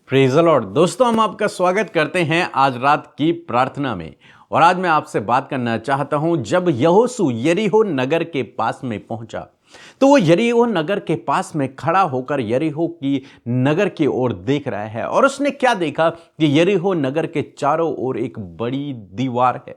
Praise the Lord. दोस्तों, हम आपका स्वागत करते हैं आज रात की प्रार्थना में। और आज मैं आपसे बात करना चाहता हूं, जब यहोशू यरीहो नगर के पास में पहुंचा तो वो यरीहो नगर के पास में खड़ा होकर यरीहो की नगर की ओर देख रहा है। और उसने क्या देखा कि यरीहो नगर के चारों ओर एक बड़ी दीवार है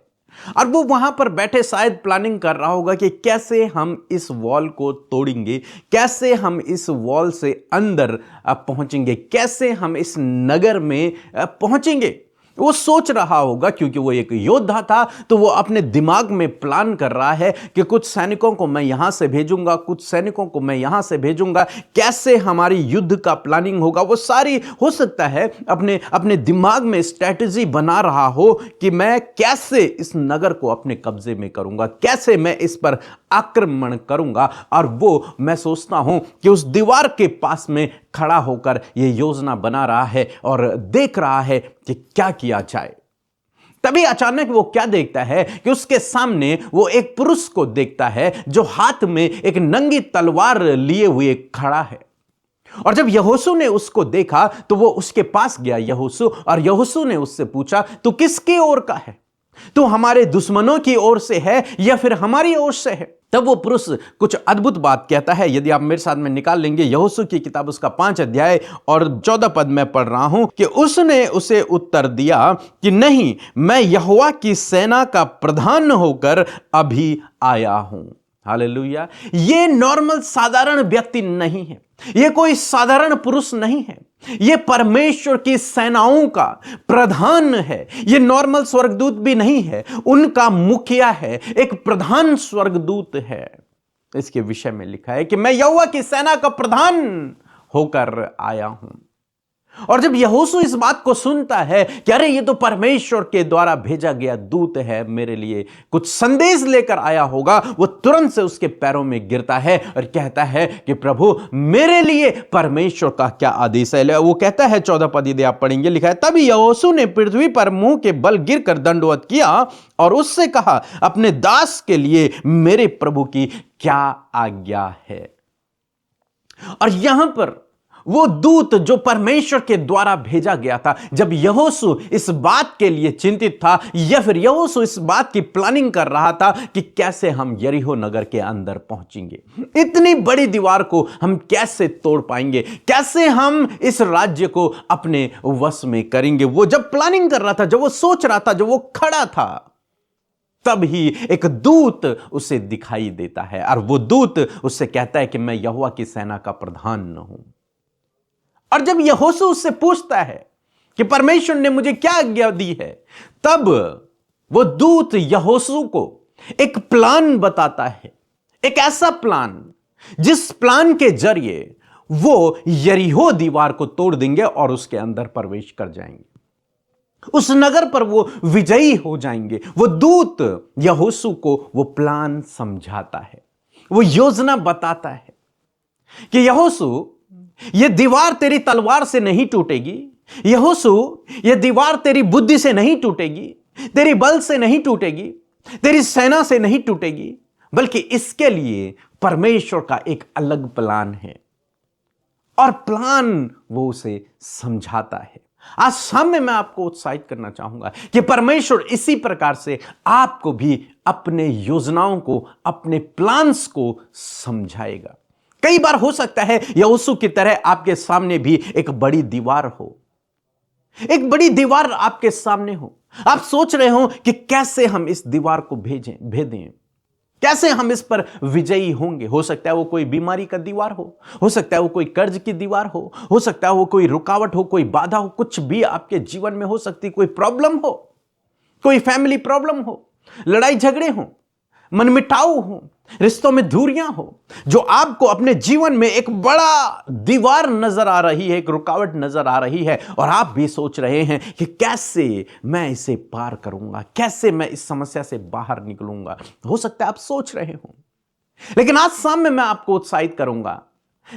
और वो वहां पर बैठे शायद प्लानिंग कर रहा होगा कि कैसे हम इस वॉल को तोड़ेंगे, कैसे हम इस वॉल से अंदर पहुंचेंगे, कैसे हम इस नगर में पहुंचेंगे। वो सोच रहा होगा, क्योंकि वो एक योद्धा था, तो वो अपने दिमाग में प्लान कर रहा है कि कुछ सैनिकों को मैं यहां से भेजूंगा, कुछ सैनिकों को मैं यहां से भेजूंगा, कैसे हमारी युद्ध का प्लानिंग होगा। वो सारी हो सकता है अपने अपने दिमाग में स्ट्रैटेजी बना रहा हो कि मैं कैसे इस नगर को अपने कब्जे में करूंगा, कैसे मैं इस पर आक्रमण करूंगा। और वो मैं सोचता हूं कि उस दीवार के पास में खड़ा होकर यह योजना बना रहा है और देख रहा है कि क्या किया जाए। तभी अचानक वो क्या देखता है कि उसके सामने वो एक पुरुष को देखता है जो हाथ में एक नंगी तलवार लिए हुए खड़ा है। और जब यहोशू ने उसको देखा तो वो उसके पास गया यहोशू, और यहोशू ने उससे पूछा, तू किसकी ओर का है? तू हमारे दुश्मनों की ओर से है या फिर हमारी ओर से है? तब वो पुरुष कुछ अद्भुत बात कहता है। यदि आप मेरे साथ में निकाल लेंगे यहोशू की किताब उसका 5 अध्याय और 14 पद में पढ़ रहा हूं कि उसने उसे उत्तर दिया कि नहीं, मैं यहोवा की सेना का प्रधान होकर अभी आया हूं। हालेलुया। ये नॉर्मल साधारण व्यक्ति नहीं है, ये कोई साधारण पुरुष नहीं है, ये परमेश्वर की सेनाओं का प्रधान है। ये नॉर्मल स्वर्गदूत भी नहीं है, उनका मुखिया है, एक प्रधान स्वर्गदूत है। इसके विषय में लिखा है कि मैं यहोवा की सेना का प्रधान होकर आया हूं। और जब यहोशू इस बात को सुनता है कि अरे ये तो परमेश्वर के द्वारा भेजा गया दूत है, मेरे लिए कुछ संदेश लेकर आया होगा, वो तुरंत से उसके पैरों में गिरता है और कहता है कि प्रभु, मेरे लिए परमेश्वर का क्या आदेश है। वो कहता है 14 पद यदि आप पढ़ेंगे, लिखा है, तभी यहोशू ने पृथ्वी पर मुंह के बल गिरकर दंडवत किया और उससे कहा, अपने दास के लिए मेरे प्रभु की क्या आज्ञा है। और यहां पर वो दूत जो परमेश्वर के द्वारा भेजा गया था, जब यहोशू इस बात के लिए चिंतित था या फिर यहोशू इस बात की प्लानिंग कर रहा था कि कैसे हम यरीहो नगर के अंदर पहुंचेंगे, इतनी बड़ी दीवार को हम कैसे तोड़ पाएंगे, कैसे हम इस राज्य को अपने वश में करेंगे। वो जब प्लानिंग कर रहा था, जब वो सोच रहा था, जब वो खड़ा था, तब ही एक दूत उसे दिखाई देता है और वो दूत उससे कहता है कि मैं यहोवा की सेना का प्रधान हूं। और जब यहोशू उससे पूछता है कि परमेश्वर ने मुझे क्या आज्ञा दी है, तब वो दूत यहोशू को एक प्लान बताता है, एक ऐसा प्लान जिस प्लान के जरिए वो यरीहो दीवार को तोड़ देंगे और उसके अंदर प्रवेश कर जाएंगे, उस नगर पर वो विजयी हो जाएंगे। वो दूत यहोशू को वो प्लान समझाता है, वो योजना बताता है कि यहोशू, ये दीवार तेरी तलवार से नहीं टूटेगी, यहोशू, ये दीवार तेरी बुद्धि से नहीं टूटेगी, तेरी बल से नहीं टूटेगी, तेरी सेना से नहीं टूटेगी, बल्कि इसके लिए परमेश्वर का एक अलग प्लान है। और प्लान वो उसे समझाता है। आज शाम में मैं आपको उत्साहित करना चाहूंगा कि परमेश्वर इसी प्रकार से आपको भी अपने योजनाओं को, अपने प्लान्स को समझाएगा। कई बार हो सकता है यहोशू की तरह आपके सामने भी एक बड़ी दीवार हो, एक बड़ी दीवार आपके सामने हो। आप सोच रहे हो कि कैसे हम इस दीवार को भेदें, कैसे हम इस पर विजयी होंगे। हो सकता है वो कोई बीमारी का दीवार हो सकता है वो कोई कर्ज की दीवार हो सकता है वो कोई रुकावट हो, कोई बाधा हो, कुछ भी आपके जीवन में हो सकती, कोई प्रॉब्लम हो, कोई फैमिली प्रॉब्लम हो, लड़ाई झगड़े हो, मनमुटाव हो, रिश्तों में दूरियां हो, जो आपको अपने जीवन में एक बड़ा दीवार नजर आ रही है, एक रुकावट नजर आ रही है, और आप भी सोच रहे हैं कि कैसे मैं इसे पार करूंगा, कैसे मैं इस समस्या से बाहर निकलूंगा। हो सकता है आप सोच रहे हो, लेकिन आज शाम में मैं आपको उत्साहित करूंगा।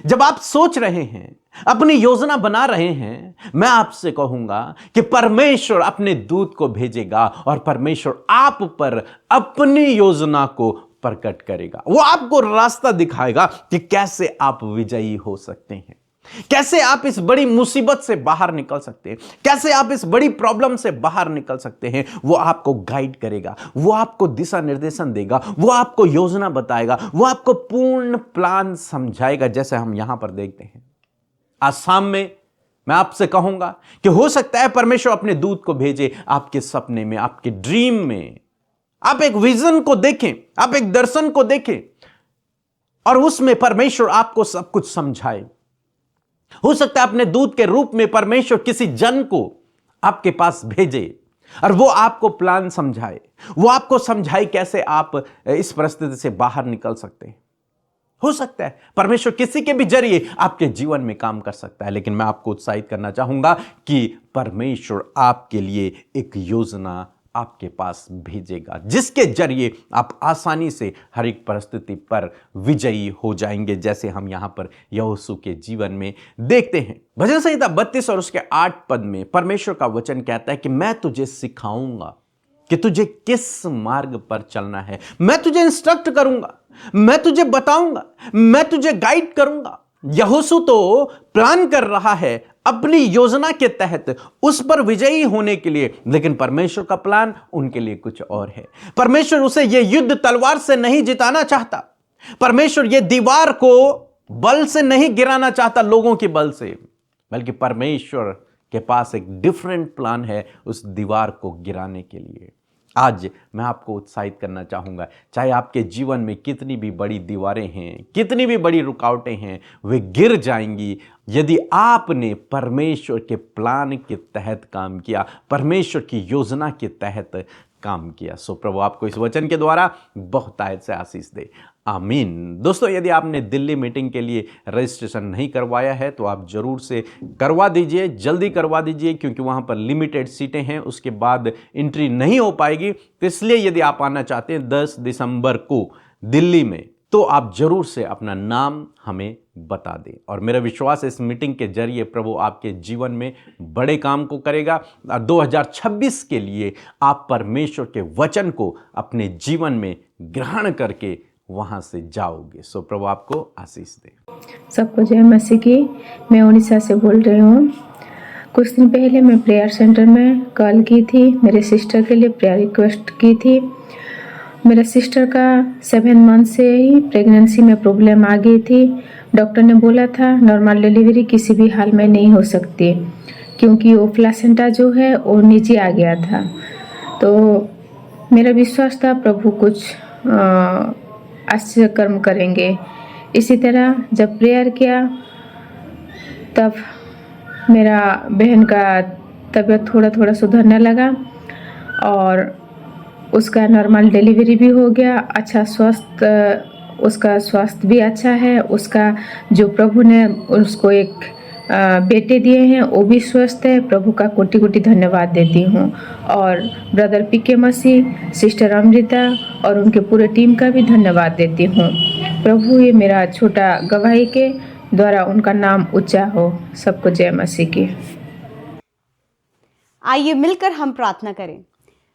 जब आप सोच रहे हैं, अपनी योजना बना रहे हैं, मैं आपसे कहूंगा कि परमेश्वर अपने दूत को भेजेगा और परमेश्वर आप पर अपनी योजना को प्रकट करेगा। वो आपको रास्ता दिखाएगा कि कैसे आप विजयी हो सकते हैं। कैसे आप इस बड़ी मुसीबत से बाहर निकल सकते हैं, कैसे आप इस बड़ी प्रॉब्लम से बाहर निकल सकते हैं, वो आपको गाइड करेगा, वो आपको दिशा निर्देशन देगा, वो आपको योजना बताएगा, वो आपको पूर्ण प्लान समझाएगा, जैसे हम यहां पर देखते हैं। आज शाम में मैं आपसे कहूंगा कि हो सकता है परमेश्वर अपने दूत को भेजे आपके सपने में, आपके ड्रीम में। आप एक विजन को देखें, आप एक दर्शन को देखें और उसमें परमेश्वर आपको सब कुछ समझाए। हो सकता है अपने दूत के रूप में परमेश्वर किसी जन को आपके पास भेजे और वो आपको प्लान समझाए, वो आपको समझाए कैसे आप इस परिस्थिति से बाहर निकल सकते हैं। हो सकता है परमेश्वर किसी के भी जरिए आपके जीवन में काम कर सकता है, लेकिन मैं आपको उत्साहित करना चाहूंगा कि परमेश्वर आपके लिए एक योजना आपके पास भेजेगा, जिसके जरिए आप आसानी से हर एक परिस्थिति पर विजयी हो जाएंगे, जैसे हम यहां पर यहोशू के जीवन में देखते हैं। भजन संहिता 32 और उसके 8 पद में परमेश्वर का वचन कहता है कि मैं तुझे सिखाऊंगा कि तुझे किस मार्ग पर चलना है, मैं तुझे इंस्ट्रक्ट करूंगा, मैं तुझे बताऊंगा, मैं तुझे गाइड करूंगा। यहोशू तो प्लान कर रहा है अपनी योजना के तहत उस पर विजयी होने के लिए, लेकिन परमेश्वर का प्लान उनके लिए कुछ और है। परमेश्वर उसे यह युद्ध तलवार से नहीं जिताना चाहता, परमेश्वर यह दीवार को बल से नहीं गिराना चाहता, लोगों के बल से, बल्कि परमेश्वर के पास एक डिफरेंट प्लान है उस दीवार को गिराने के लिए। आज मैं आपको उत्साहित करना चाहूँगा, चाहे आपके जीवन में कितनी भी बड़ी दीवारें हैं, कितनी भी बड़ी रुकावटें हैं, वे गिर जाएंगी यदि आपने परमेश्वर के प्लान के तहत काम किया, परमेश्वर की योजना के तहत काम किया। सो प्रभु आपको इस वचन के द्वारा बहुतायत से आशीष दे, आमीन। दोस्तों, यदि आपने दिल्ली मीटिंग के लिए रजिस्ट्रेशन नहीं करवाया है तो आप जरूर से करवा दीजिए, जल्दी करवा दीजिए, क्योंकि वहां पर लिमिटेड सीटें हैं, उसके बाद एंट्री नहीं हो पाएगी। तो इसलिए यदि आप आना चाहते हैं 10 दिसंबर को दिल्ली में, तो आप जरूर से अपना नाम हमें बता दें। और मेरा विश्वास है इस मीटिंग के जरिए प्रभु आपके जीवन में बड़े काम को करेगा और 2026 के लिए आप परमेश्वर के वचन को अपने जीवन में ग्रहण करके वहां से जाओगे। सो प्रभु आपको आशीष दे। सबको जय मसीह की। मैं उड़ीसा से बोल रही हूँ। कुछ दिन पहले मैं प्रेयर सेंटर में कॉल की थी, मेरे सिस्टर के लिए प्रेयर रिक्वेस्ट की थी। मेरे सिस्टर का 7 मंथ से ही प्रेगनेंसी में प्रॉब्लम आ गई थी। डॉक्टर ने बोला था नॉर्मल डिलीवरी किसी भी हाल में नहीं हो सकती, क्योंकि वो प्लासेंटा जो है वो नीचे आ गया था। तो मेरा विश्वास था प्रभु कुछ आश्चर्य कर्म करेंगे। इसी तरह जब प्रेयर किया तब मेरा बहन का तबीयत थोड़ा थोड़ा सुधरने लगा और उसका नॉर्मल डिलीवरी भी हो गया। अच्छा उसका स्वास्थ्य भी अच्छा है। उसका जो प्रभु ने उसको एक बेटे दिए हैं वो भी स्वस्थ है। प्रभु का कोटि कोटि धन्यवाद देती हूँ। और ब्रदर पीके मसीह, सिस्टर अमृता और उनके पूरे टीम का भी धन्यवाद देती हूँ। प्रभु ये मेरा छोटा गवाही के द्वारा उनका नाम ऊंचा हो। सबको जय मसीह की। आइए मिलकर हम प्रार्थना करें।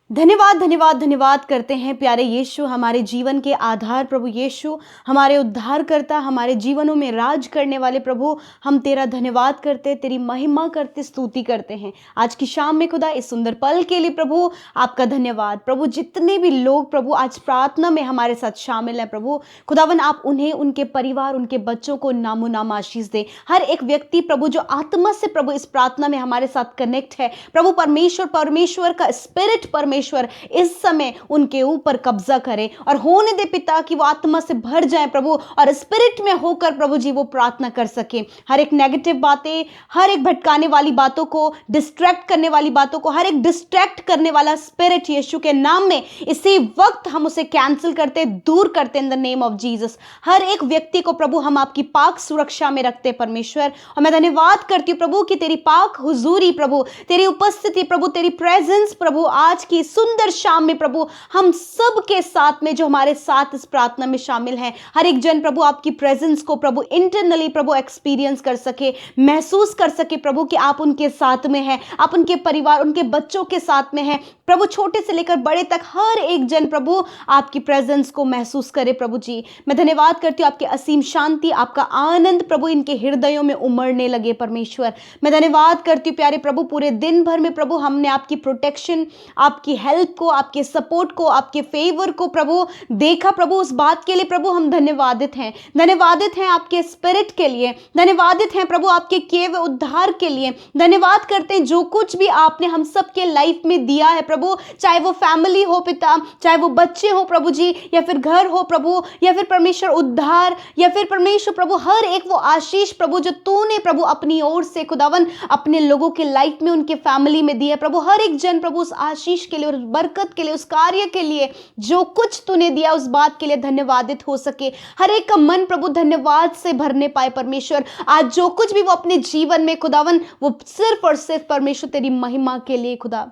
धन्यवाद धन्यवाद धन्यवाद करते हैं प्यारे यीशु, हमारे जीवन के आधार प्रभु यीशु, हमारे उद्धारकर्ता, हमारे जीवनों में राज करने वाले प्रभु, हम तेरा धन्यवाद करते, तेरी महिमा करते, स्तुति करते हैं आज की शाम में खुदा इस सुंदर पल के लिए प्रभु आपका धन्यवाद। प्रभु जितने भी लोग प्रभु आज प्रार्थना में हमारे साथ शामिल हैं प्रभु खुदावन, आप उन्हें, उनके परिवार, उनके बच्चों को नामो नाम आशीष दे। हर एक व्यक्ति प्रभु जो आत्मा से प्रभु इस प्रार्थना में हमारे साथ कनेक्ट है प्रभु, परमेश्वर का स्पिरिट परमेश्वर इस समय उनके ऊपर कब्जा करे और होने दे पिता कि वो आत्मा से भर जाए प्रभु और स्पिरिट में होकर प्रभु जी वो प्रार्थना कर सके। हर एक नेगेटिव बातें, हर एक भटकाने वाली बातों को, डिस्ट्रैक्ट करने वाली बातों को, हर एक डिस्ट्रैक्ट करने वाला स्पिरिट यीशु के नाम में इसी वक्त हम उसे कैंसिल करते, दूर करते in the name of Jesus. हर एक व्यक्ति को प्रभु हम आपकी पाक सुरक्षा में रखते परमेश्वर। और मैं धन्यवाद करती हूँ प्रभु कि तेरी पाक हुजूरी प्रभु, तेरी उपस्थिति प्रभु, तेरी प्रेजेंस प्रभु आज की सुंदर शाम में प्रभु हम सब के साथ में जो हमारे साथ इस प्रार्थना में शामिल हैं, हर एक जन प्रभु आपकी प्रेजेंस को प्रभु इंटरनली प्रभु एक्सपीरियंस कर सके, महसूस कर सके प्रभु कि आप उनके साथ में हैं, आप उनके परिवार, उनके बच्चों के साथ में हैं प्रभु, छोटे से लेकर बड़े तक हर एक जन प्रभु आपकी प्रेजेंस को महसूस करे। प्रभु जी मैं धन्यवाद करती हूँ, आपकी असीम शांति, आपका आनंद प्रभु इनके हृदयों में उमड़ने लगे। परमेश्वर मैं धन्यवाद करती हूँ प्यारे प्रभु, पूरे दिन भर में प्रभु हमने आपकी प्रोटेक्शन, आपकी हेल्प को, आपके सपोर्ट को, आपके फेवर को प्रभु देखा। प्रभु उस बात के लिए प्रभु हम धन्यवादित हैं, धन्यवादित हैं आपके स्पिरिट के लिए, धन्यवादित हैं प्रभु आपके किए हुए उद्धार के लिए, धन्यवाद करते हैं जो कुछ भी आपने हम सब के लाइफ में दिया है प्रभु, चाहे वो फैमिली हो पिता, चाहे वो बच्चे हो प्रभु जी, या फिर घर हो प्रभु, या फिर परमेश्वर उद्धार, या फिर परमेश्वर प्रभु हर एक वो आशीष प्रभु जो तूने प्रभु अपनी ओर से खुदावन अपने लोगों के लाइफ में, उनके फैमिली में दिया प्रभु, हर एक जन प्रभु उस आशीष के लिए, उस बरकत के लिए, उस कार्य के लिए जो कुछ तूने दिया उस बात के लिए धन्यवादित हो सके। हर एक का मन प्रभु धन्यवाद से भरने पाए। परमेश्वर आज जो कुछ भी वो अपने जीवन में खुदावन वो सिर्फ और सिर्फ परमेश्वर तेरी महिमा के लिए खुदा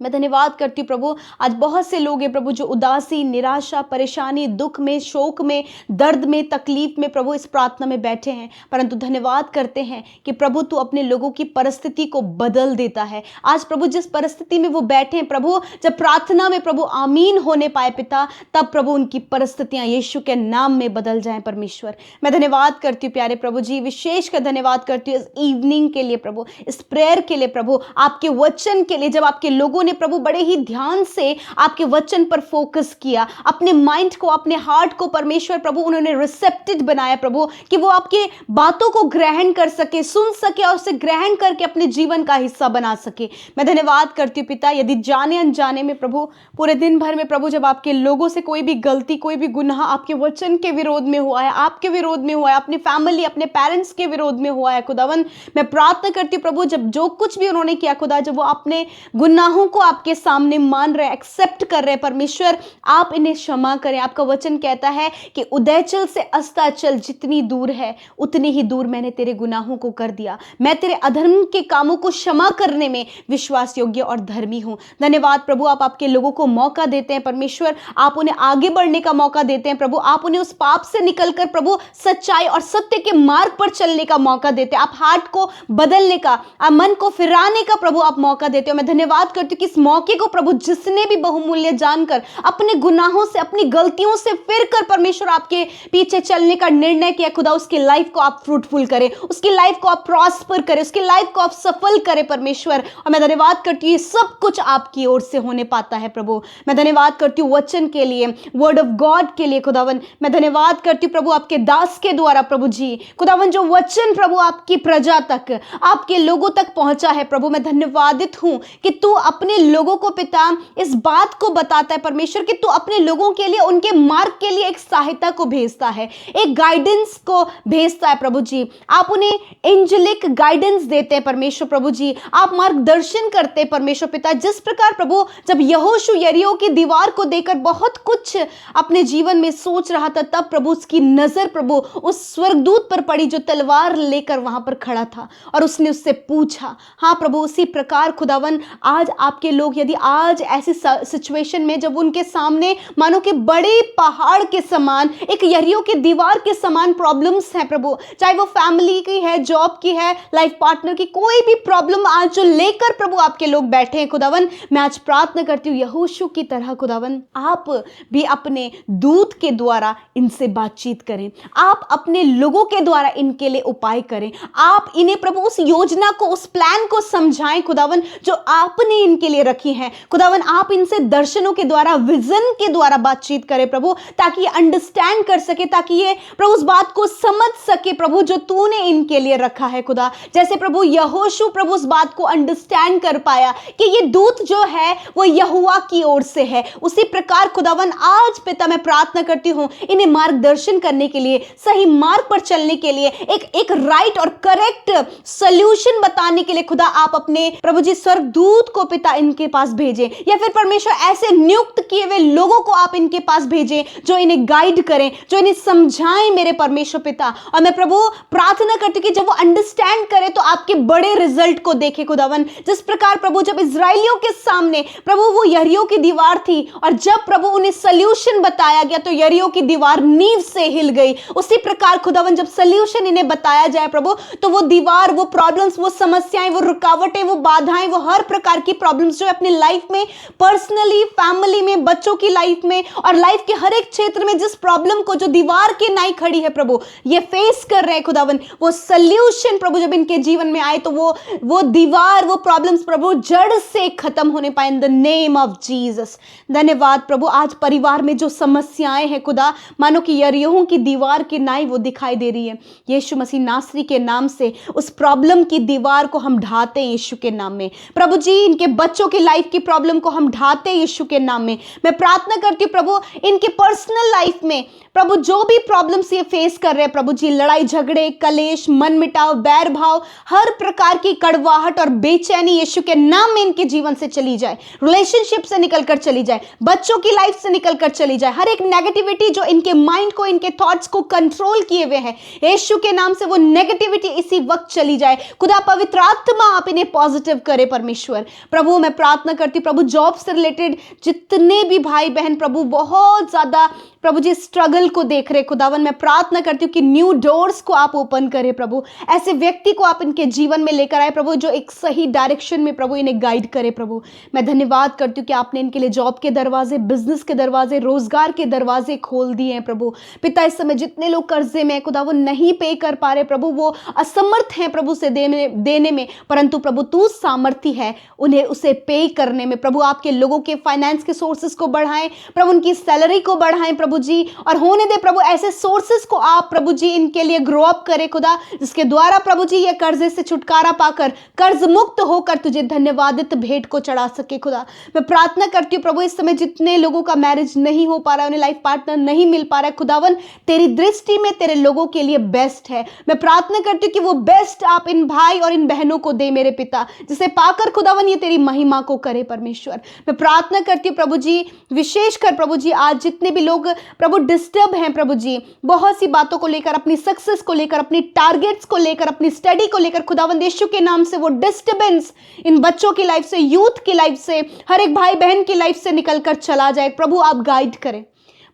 मैं धन्यवाद करती हूँ प्रभु। आज बहुत से लोग हैं प्रभु जो उदासी, निराशा, परेशानी, दुख में, शोक में, दर्द में, तकलीफ में प्रभु इस प्रार्थना में बैठे हैं, परंतु धन्यवाद करते हैं कि प्रभु तू अपने लोगों की परिस्थिति को बदल देता है। आज प्रभु जिस परिस्थिति में वो बैठे हैं प्रभु, जब प्रार्थना में प्रभु आमीन होने पाए पिता, तब प्रभु उनकी परिस्थितियां यीशु के नाम में बदल जाएं। परमेश्वर मैं धन्यवाद करती हूँ प्यारे प्रभु जी, विशेष कर धन्यवाद करती हूँ इस इवनिंग के लिए प्रभु, इस प्रेयर के लिए प्रभु, आपके वचन के लिए, जब आपके लोगों ने प्रभु बड़े ही ध्यान से आपके वचन पर फोकस किया, अपने माइंड को, अपने हार्ट को परमेश्वर प्रभु उन्होंने रिसेप्टिव बनाया प्रभु, कि वो आपके बातों को ग्रहण कर सके, सुन सके और उसे ग्रहण करके अपने जीवन का हिस्सा बना सके। मैं धन्यवाद करती हूँ पिता, यदि जाने अनजाने में प्रभु पूरे दिन भर में प्रभु जब आपके लोगों से कोई भी गलती, कोई भी गुनाह आपके वचन के विरोध में हुआ है, आपके विरोध में हुआ है, अपनी फैमिली, अपने पेरेंट्स के विरोध में हुआ है खुदावन, मैं प्रार्थना करती हूँ प्रभु जब जो कुछ भी उन्होंने किया खुदा, जब वो अपने गुनाहों को आपके सामने मान रहे, एक्सेप्ट कर रहे, परमेश्वर आप इन्हें क्षमा करें। आपका वचन कहता है कि उदयचल से अस्ताचल जितनी दूर है उतनी ही दूर मैंने तेरे गुनाहों को कर दिया, मैं तेरे अधर्म के कामों को क्षमा करने में विश्वास योग्य और धर्मी हूं। धन्यवाद प्रभु, आप आपके लोगों को मौका देते हैं परमेश्वर, आप उन्हें आगे बढ़ने का मौका देते हैं प्रभु, आप उन्हें उस पाप से निकलकर प्रभु सच्चाई और सत्य के मार्ग पर चलने का मौका देते हैं, आप हार्ट को बदलने का, आप मन को फिराने का प्रभु आप मौका देते हो। मैं धन्यवाद करती हूँ कि इस मौके को प्रभु जिसने भी बहुमूल्य जानकर अपने गुनाहों से, अपनी गलतियों से फिर कर परमेश्वर आपके पीछे चलने का निर्णय किया खुदा, उसकी लाइफ को आप फ्रूटफुल करें, उसकी लाइफ को आप प्रॉस्पर करें, उसकी लाइफ को आप सफल करें परमेश्वर। और मैं धन्यवाद करती हूँ ये सब कुछ आपकी ओर से होने पाता है प्रभु। मैं धन्यवाद करती हूँ वचन के लिए, वर्ड ऑफ गॉड के लिए खुदावन। मैं धन्यवाद करती हूँ प्रभु आपके दास के द्वारा प्रभु जी खुदावन, जो वचन प्रभु आपकी प्रजा तक, आपके लोगों तक पहुंचा है प्रभु। मैं धन्यवादित हूं कि तू अपने लोगों को पिता इस बात को बताता है परमेश्वर कि तू अपने लोगों के लिए, उनके मार्ग के लिए एक सहायता को भेजता है, एक गाइडेंस को भेजता है प्रभु जी। आप उन्हें एंजेलिक गाइडेंस देते हैं परमेश्वर प्रभु जी, आप मार्गदर्शन करते हैं परमेश्वर पिता। जिस प्रकार प्रभु जब यहोशू यरीहो की दीवार को देखकर बहुत कुछ अपने जीवन में सोच रहा था, तब प्रभु उसकी नजर प्रभु उस स्वर्गदूत पर पड़ी जो तलवार लेकर वहां पर खड़ा था, और उसने उससे पूछा। हाँ प्रभु, उसी प्रकार खुदावन आज आपके लोग यदि आज ऐसी सिचुएशन में जब उनके सामने मानो कि बड़े पहाड़ के समान, एक यरीहो की दीवार के समान प्रॉब्लम्स हैं प्रभु, चाहे वो फैमिली की है, जॉब की है, लाइफ पार्टनर की, कोई भी प्रॉब्लम आज जो लेकर प्रभु आपके लोग बैठे हैं खुदावन, मैं आज प्रार्थना करती हूँ यहोशू की तरह खुदावन आप भी अपने दूत के द्वारा इनसे बातचीत करें, आप अपने लोगों के द्वारा इनके लिए उपाय करें, आप इन्हें प्रभु उस योजना को, उस प्लान को समझाएं खुदावन जो आपने इनके लिए रखी है खुदावन। आप इनसे दर्शनों के द्वारा, विजन के द्वारा बातचीत करें प्रभु, ताकि ये अंडरस्टैंड कर सके, ताकि ये प्रभु उस बात को समझ सके प्रभु जो तूने इनके लिए रखा है खुदा। जैसे प्रभु यहोशू प्रभु उस बात को अंडरस्टैंड कर पाया कि ये दूत जो है वो यहोवा की ओर से है, उसी प्रकार खुदावन आज पिता मैं प्रार्थना करती हूँ इन्हें मार्गदर्शन करने के लिए, सही मार्ग पर चलने के लिए, एक राइट और करेक्ट सॉल्यूशन बताने के लिए खुदा आप अपने प्रभु जी स्वर्गदूत को पिता इनके पास भेजें, या फिर परमेश्वर ऐसे नियुक्त किए हुए लोगों को आप इनके पास भेजें जो इन्हें गाइड करें, जो इन्हें समझाएं मेरे परमेश्वर पिता। और मैं प्रभु प्रार्थना करती हूँ कि जब वो अंडरस्टैंड करें तो आपके बड़े रिजल्ट को देखे खुदावन। जिस प्रकार प्रभु जब इजराइलियों के सामने प्रभु वो यरीहो की दीवार थी और जब प्रभु उन्हें सल्यूशन बताया गया तो यरीहो की दीवार नींव से हिल गई, उसी प्रकार खुदावन जब सल्यूशन इन्हें बताया जाए प्रभु तो वो दीवार, वो प्रॉब्लम्स, वो समस्याएं, वो रुकावटें, वो बाधाएं, वो हर प्रकार की प्रॉब्लम्स जो अपनी लाइफ में, पर्सनली, फैमिली में, बच्चों की लाइफ में और लाइफ के हर एक क्षेत्र में जिस प्रॉब्लम को जो दीवार के नाई खड़ी है प्रभु ये फेस कर रहे हैं खुदावन, वो सल्यूशन प्रभु जब इनके जीवन में आए तो वो दीवार, वो प्रॉब्लम्स प्रभु जड़ से खत्म होने पाए इन द नेम ऑफ जीसस। धन्यवाद प्रभु। आज परिवार में जो समस्याएं हैं खुदा, मानो कि यरीहो की दीवार की नाई वो दिखाई दे रही है, यीशु मसीह नासरी के नाम से उस प्रॉब्लम की दीवार को हम ढाते हैं यीशु के नाम में। प्रभु जी इनके बच्चों की लाइफ की प्रॉब्लम को हम ढाते हैं यीशु के नाम में। मैं प्रार्थना करती हूँ प्रभु इनके पर्सनल लाइफ में प्रभु जो भी प्रॉब्लम्स ये फेस कर रहे हैं प्रभु जी, लड़ाई झगड़े, कलेश, मन मिटाव, बैर भाव, हर प्रकार की कड़वाहट और बेचैनी यीशु के नाम में इनके जीवन से चली जाए, रिलेशनशिप से निकलकर चली जाए, बच्चों की लाइफ से निकलकर चली जाए, हर एक नेगेटिविटी जो इनके माइंड को, इनके थॉट्स को कंट्रोल किए हुए हैं यीशु के नाम से वो नेगेटिविटी इसी वक्त चली जाए। खुदा पवित्र आत्मा आप इन्हें पॉजिटिव करे परमेश्वर। प्रभु मैं प्रार्थना करती हूँ प्रभु जॉब से रिलेटेड जितने भी भाई बहन प्रभु बहुत ज्यादा प्रभु जी स्ट्रगल को देख रहे खुदावन, मैं प्रार्थना करती हूँ कि न्यू डोर्स को आप ओपन करें प्रभु, ऐसे व्यक्ति को आप इनके जीवन में लेकर आए प्रभु जो एक सही डायरेक्शन में प्रभु इन्हें गाइड करे प्रभु। मैं धन्यवाद करती हूँ कि आपने इनके लिए जॉब के दरवाजे, बिजनेस के दरवाजे, रोजगार के दरवाजे खोल दिए हैं प्रभु। पिता इस समय जितने लोग कर्जे में खुदा वो नहीं पे कर पा रहे प्रभु, वो असमर्थ हैं प्रभु से देने में, परंतु प्रभु तू सामर्थी है उन्हें उसे पे करने में। प्रभु आपके लोगों के फाइनेंस के सोर्सेस को बढ़ाएं प्रभु, उनकी सैलरी को बढ़ाएं प्रभु जी, और होने दे प्रभु ऐसे सोर्सेस को आप प्रभु जी इनके लिए ग्रो अप करें खुदा, जिसके द्वारा प्रभु जी ये कर्जे से छुटकारा पाकर कर्ज मुक्त होकर तुझे धन्यवादित भेंट को चढ़ा सके खुदा। मैं प्रार्थना करती हूँ प्रभु इस समय जितने लोगों का मैरिज नहीं हो पा रहा है, उन्हें लाइफ पार्टनर नहीं मिल पा रहा है खुदावन, तेरी दृष्टि में तेरे लोगों के लिए बेस्ट है। मैं प्रार्थना करती हूँ कि वो बेस्ट आप इन भाई और इन बहनों को दे मेरे पिता, जिसे पाकर खुदावन ये तेरी महिमा को करे परमेश्वर। मैं प्रार्थना करती हूँ प्रभु जी विशेषकर प्रभु जी आज जितने भी लोग प्रभु डिस्टर्ब हैं प्रभु जी, बहुत सी बातों को लेकर, अपनी सक्सेस को लेकर, अपनी टारगेट्स को लेकर, अपनी स्टडी को लेकर खुदावंद यीशु के नाम से वो डिस्टर्बेंस इन बच्चों की लाइफ से, यूथ की लाइफ से, हर एक भाई बहन की लाइफ से निकलकर चला जाए प्रभु। आप गाइड करें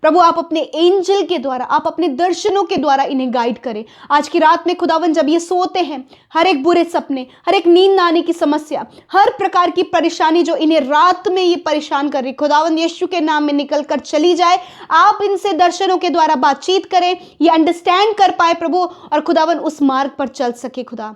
प्रभु, आप अपने एंजल के द्वारा, आप अपने दर्शनों के द्वारा इन्हें गाइड करें। आज की रात में खुदावन जब ये सोते हैं, हर एक बुरे सपने, हर एक नींद न आने की समस्या, हर प्रकार की परेशानी जो इन्हें रात में ये परेशान कर रही, खुदावन यीशु के नाम में निकल कर चली जाए। आप इनसे दर्शनों के द्वारा बातचीत करें, ये अंडरस्टैंड कर पाए प्रभु, और खुदावन उस मार्ग पर चल सके खुदा।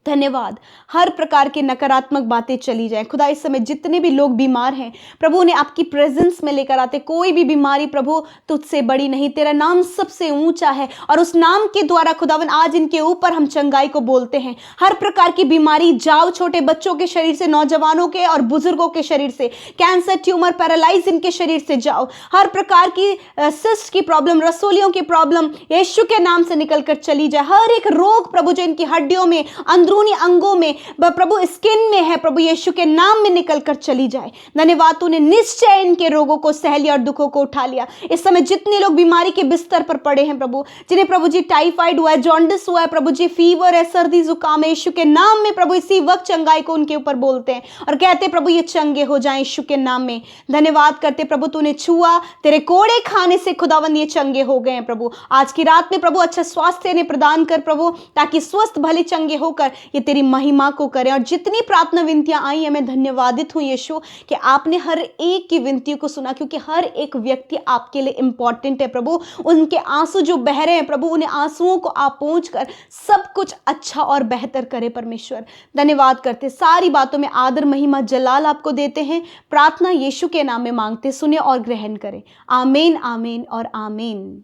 धन्यवाद। हर प्रकार की नकारात्मक बातें चली जाए खुदा। इस समय जितने भी लोग बीमार हैं प्रभु उन्हें आपकी प्रेजेंस में लेकर आते। कोई भी बीमारी प्रभु तुझसे बड़ी नहीं, तेरा नाम सबसे ऊंचा है, और उस नाम के द्वारा खुदावन आज इनके ऊपर हम चंगाई को बोलते हैं। हर प्रकार की बीमारी जाओ, छोटे बच्चों के शरीर से, नौजवानों के और बुजुर्गों के शरीर से, कैंसर, ट्यूमर, पैरालाइज इनके शरीर से जाओ। हर प्रकार की सिस्ट की प्रॉब्लम, रसोलियों की प्रॉब्लम यीशु के नाम से निकलकर चली जाए। हर एक रोग प्रभु जो इनकी हड्डियों में, अंदरूनी अंगों में प्रभु, स्किन में है प्रभु, यीशु के नाम में निकलकर चली जाए। धन्यवाद, तूने निश्चय इनके रोगों को सह लिया और दुखों को उठा लिया। इस समय जितने लोग बीमारी के बिस्तर पर पड़े हैं प्रभु, जिन्हें प्रभु जी टाइफाइड हुआ है, जॉन्डिस हुआ है प्रभु जी, फीवर है, सर्दी जुकाम है, यीशु के नाम में प्रभु इसी वक्त चंगाई को उनके ऊपर बोलते हैं और कहते प्रभु ये चंगे हो जाएं यीशु के नाम में। धन्यवाद करते प्रभु, तूने छुआ, तेरे कोड़े खाने से खुदावंद ये चंगे हो गए हैं प्रभु। आज की रात में प्रभु अच्छा स्वास्थ्य इन्हें प्रदान कर प्रभु, ताकि स्वस्थ भले चंगे होकर ये तेरी महिमा को करें। और जितनी प्रार्थना विनतियां आई हैं, मैं धन्यवादित हूं यीशु कि आपने हर एक की विनतियों को सुना, क्योंकि हर एक व्यक्ति आपके लिए इंपॉर्टेंट है प्रभु। उनके आंसू जो बह रहे हैं प्रभु, उन्हें आंसुओं को आप पहुंच कर सब कुछ अच्छा और बेहतर करे परमेश्वर। धन्यवाद करते, सारी बातों में आदर, महिमा, जलाल आपको देते हैं। प्रार्थना यीशु के नाम में मांगते, सुने और ग्रहण करें। आमीन, आमीन और आमीन।